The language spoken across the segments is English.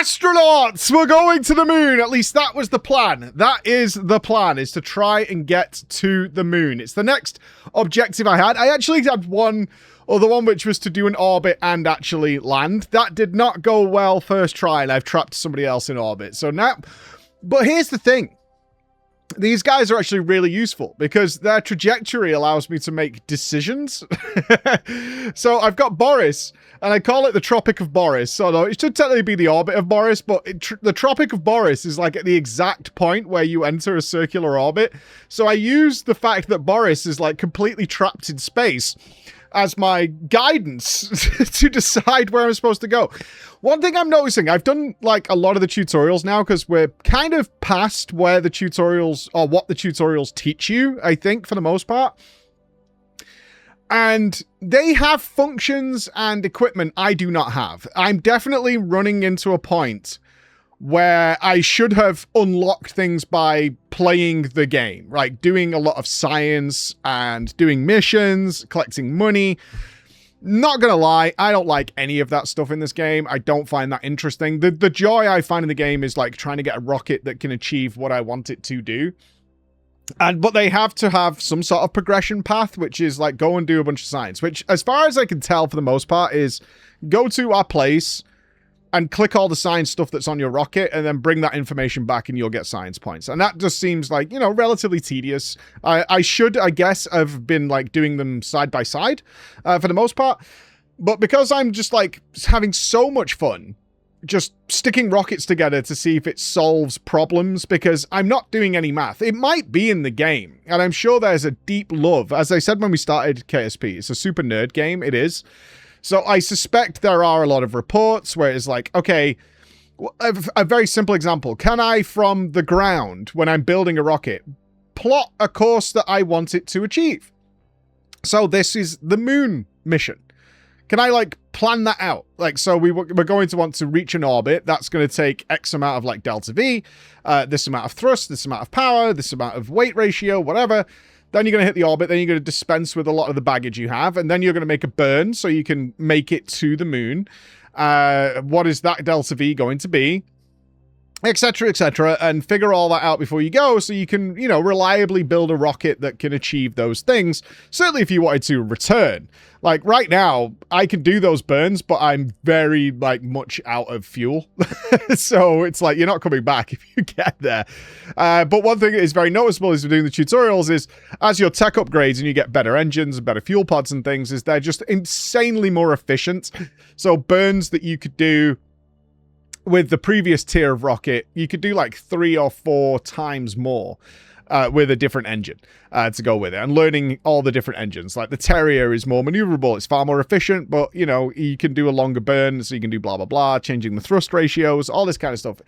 Astronauts, we're going to the moon. At least that was the plan. That is the plan, is to try and get to the moon. It's the next objective I had. I actually had one other one, which was to do an orbit and actually land. That did not go well first try, and I've trapped somebody else in orbit. So now, but here's the thing. These guys are actually really useful because their trajectory allows me to make decisions. So I've got Boris, and I call it the Tropic of Boris. So no, it should technically be the orbit of Boris, but the Tropic of Boris is like at the exact point where you enter a circular orbit. So I use the fact that Boris is like completely trapped in space as my guidance to decide where I'm supposed to go. One thing I'm noticing, I've done like a lot of the tutorials now because we're kind of past where the tutorials, or what the tutorials teach you, I think, for the most part. And they have functions and equipment I do not have. I'm definitely running into a point where I should have unlocked things by playing the game, like doing a lot of science and doing missions, collecting money. Not gonna lie, I don't like any of that stuff in this game. I don't find that interesting. The joy I find in the game is like trying to get a rocket that can achieve what I want it to do. But they have to have some sort of progression path, which is like go and do a bunch of science, which as far as I can tell for the most part is go to our place and click all the science stuff that's on your rocket and then bring that information back and you'll get science points. And that just seems like, you know, relatively tedious. I should, I guess, have been like doing them side by side for the most part. But because I'm just like having so much fun just sticking rockets together to see if it solves problems, because I'm not doing any math. It might be in the game, and I'm sure there's a deep love. As I said when we started KSP, it's a super nerd game. It is. So I suspect there are a lot of reports where it's like, okay, a very simple example. Can I, from the ground, when I'm building a rocket, plot a course that I want it to achieve? So this is the moon mission. Can I, like, plan that out? Like, so we're going to want to reach an orbit. That's going to take X amount of, like, delta V, this amount of thrust, this amount of power, this amount of weight ratio, whatever. Then you're going to hit the orbit, then you're going to dispense with a lot of the baggage you have, and then you're going to make a burn so you can make it to the moon. What is that delta V going to be? Etc., and figure all that out before you go so you can, you know, reliably build a rocket that can achieve those things. Certainly if you wanted to return. Like, right now, I can do those burns, but I'm very, like, much out of fuel. So it's like, you're not coming back if you get there. But one thing that is very noticeable as we're doing the tutorials is, as your tech upgrades and you get better engines and better fuel pods and things, is they're just insanely more efficient. So burns that you could do with the previous tier of rocket, you could do like 3 or 4 times more with a different engine to go with it, and learning all the different engines. Like the Terrier is more maneuverable, it's far more efficient, but you know, you can do a longer burn, so you can do blah blah blah, changing the thrust ratios, all this kind of stuff.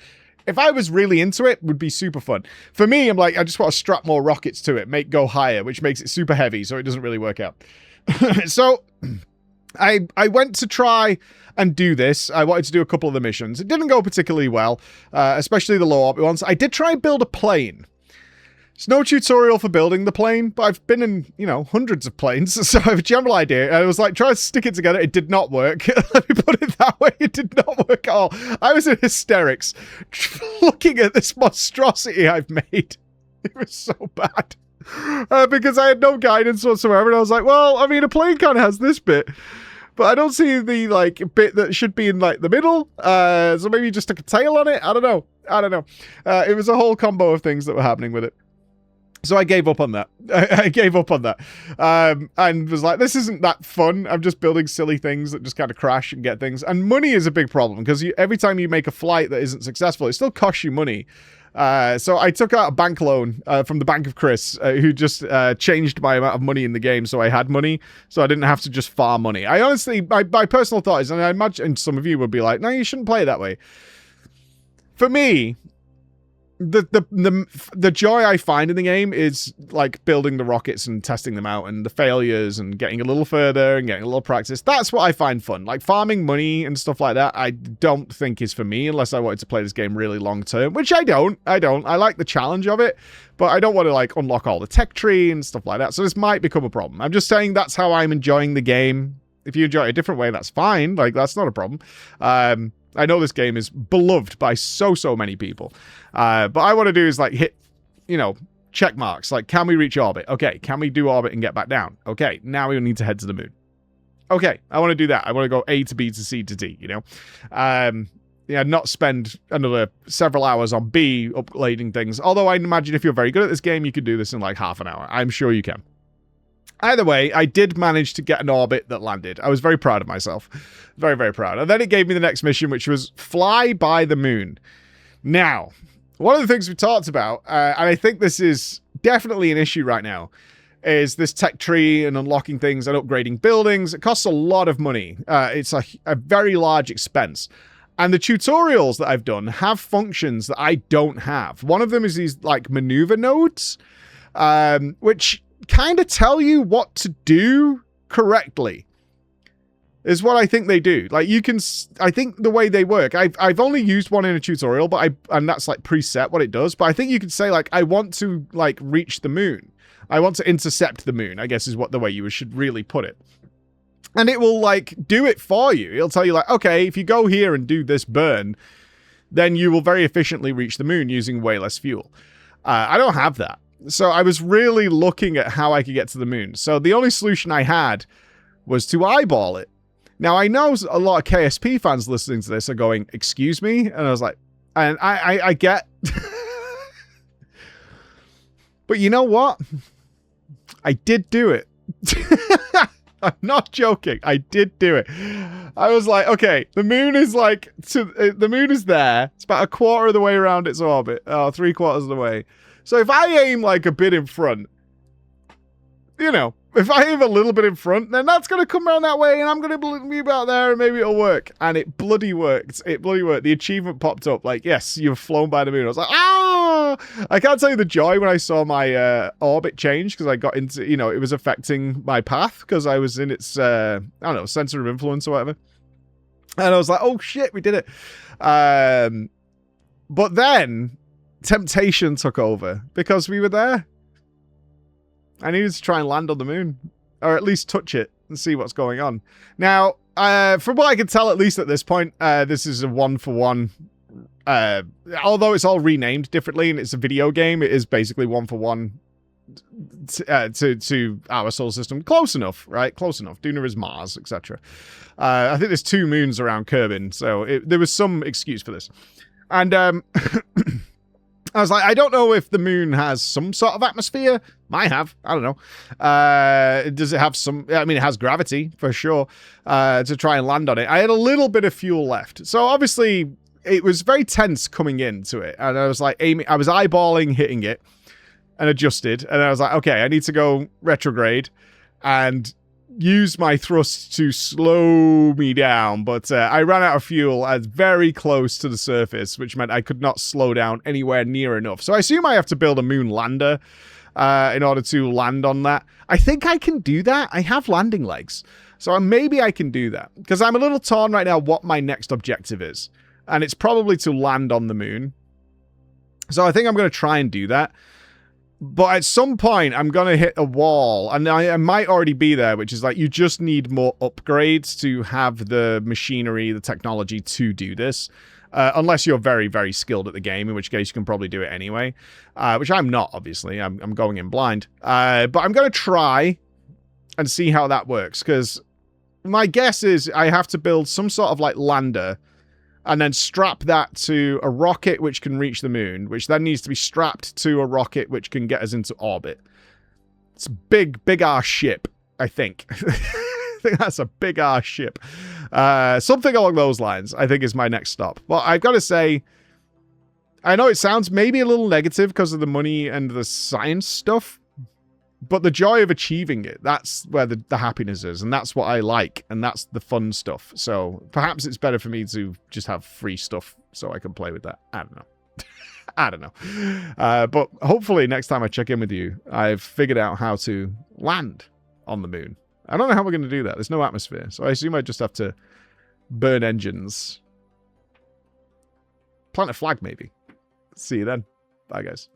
If I was really into it, would be super fun. For me, I'm like, I just want to strap more rockets to it, make go higher, which makes it super heavy, so it doesn't really work out. So I went to try and do this. I wanted to do a couple of the missions. It didn't go particularly well, especially the low orbit ones. I did try and build a plane. There's no tutorial for building the plane, but I've been in, you know, hundreds of planes, so I have a general idea. I was like, trying to stick it together. It did not work. Let me put it that way. It did not work at all. I was in hysterics looking at this monstrosity I've made. It was so bad. Because I had no guidance whatsoever, and I was like, well, I mean, a plane kind of has this bit, but I don't see the, like, bit that should be in, like, the middle, so maybe you just stick a tail on it? I don't know. It was a whole combo of things that were happening with it. So I gave up on that. I gave up on that. And was like, this isn't that fun. I'm just building silly things that just kind of crash and get things. And money is a big problem, because every time you make a flight that isn't successful, it still costs you money. So I took out a bank loan from the Bank of Chris, who just changed my amount of money in the game, so I had money, so I didn't have to just farm money. I honestly, my personal thought is, and I imagine some of you would be like, no, you shouldn't play it that way. For me, the joy I find in the game is like building the rockets and testing them out, and the failures and getting a little further and getting a little practice. That's what I find fun. Like farming money and stuff like that, I don't think is for me unless I wanted to play this game really long term, which I don't. I like the challenge of it, but I don't want to like unlock all the tech tree and stuff like that. So this might become a problem. I'm just saying that's how I'm enjoying the game. If you enjoy it a different way, that's fine. Like, that's not a problem. I know this game is beloved by so many people. But I want to do is like hit, you know, check marks. Like, can we reach orbit? Okay. Can we do orbit and get back down? Okay. Now we need to head to the moon. Okay. I want to do that. I want to go A to B to C to D, you know? Yeah, not spend another several hours on B upgrading things. Although I imagine if you're very good at this game, you could do this in like half an hour. I'm sure you can. Either way, I did manage to get an orbit that landed. I was very proud of myself. Very proud. And then it gave me the next mission, which was fly by the moon. Now, one of the things we talked about, and I think this is definitely an issue right now, is this tech tree and unlocking things and upgrading buildings. It costs a lot of money. It's a very large expense. And the tutorials that I've done have functions that I don't have. One of them is these like maneuver nodes, which kind of tell you what to do correctly, is what I think they do. Like you can, I think the way they work, I've only used one in a tutorial, but and that's like preset what it does. But I think you could say like, I want to like reach the moon. I want to intercept the moon, I guess is what the way you should really put it. And it will like do it for you. It'll tell you like, okay, if you go here and do this burn, then you will very efficiently reach the moon using way less fuel. I don't have that. So I was really looking at how I could get to the moon. So the only solution I had was to eyeball it. Now, I know a lot of KSP fans listening to this are going, excuse me? And I was like, and I get... But you know what? I did do it. I'm not joking. I did do it. I was like, okay, the moon is like... the moon is there. It's about a quarter of the way around its orbit. Oh, 3/4 of the way. So if I aim like a bit in front, you know, if I aim a little bit in front, then that's going to come around that way and I'm going to be about there and maybe it'll work. And it bloody worked. It bloody worked. The achievement popped up like, yes, you've flown by the moon. I was like, ah! I can't tell you the joy when I saw my orbit change because I got into, you know, it was affecting my path because I was in its, I don't know, center of influence or whatever. And I was like, oh shit, we did it. But then... temptation took over because we were there. I needed to try and land on the moon, or at least touch it and see what's going on. Now, from what I can tell, at least at this point, this is a 1-for-1. Although it's all renamed differently and it's a video game, it is basically 1-for-1 to our solar system. Close enough, right? Close enough. Duna is Mars, etc. I think there's 2 moons around Kerbin, so there was some excuse for this. And I was like, I don't know if the moon has some sort of atmosphere. Might have. I don't know. Does it have some... I mean, it has gravity, for sure, to try and land on it. I had a little bit of fuel left. So, obviously, it was very tense coming into it. And I was like, aiming... I was eyeballing hitting it and adjusted. And I was like, okay, I need to go retrograde and use my thrust to slow me down, but I ran out of fuel as very close to the surface, which meant I could not slow down anywhere near enough. So I assume I have to build a moon lander in order to land on that. I think I can do that. I have landing legs, so maybe I can do that, because I'm a little torn right now what my next objective is, and it's probably to land on the moon. So I think I'm going to try and do that. But at some point, I'm going to hit a wall, and I might already be there, which is like, you just need more upgrades to have the machinery, the technology to do this. Unless you're very, very skilled at the game, in which case you can probably do it anyway. Which I'm not, obviously. I'm going in blind. But I'm going to try and see how that works, because my guess is I have to build some sort of like lander and then strap that to a rocket which can reach the moon, which then needs to be strapped to a rocket which can get us into orbit. It's a big-ass ship, I think. I think that's a big-ass ship. Something along those lines, I think, is my next stop. Well, I've got to say, I know it sounds maybe a little negative because of the money and the science stuff, but the joy of achieving it, that's where the happiness is, and that's what I like, and that's the fun stuff. So perhaps it's better for me to just have free stuff so I can play with that. I don't know. I don't know. But hopefully next time I check in with you, I've figured out how to land on the moon. I don't know how we're going to do that. There's no atmosphere, so I assume I just have to burn engines. Plant a flag, maybe. See you then. Bye, guys.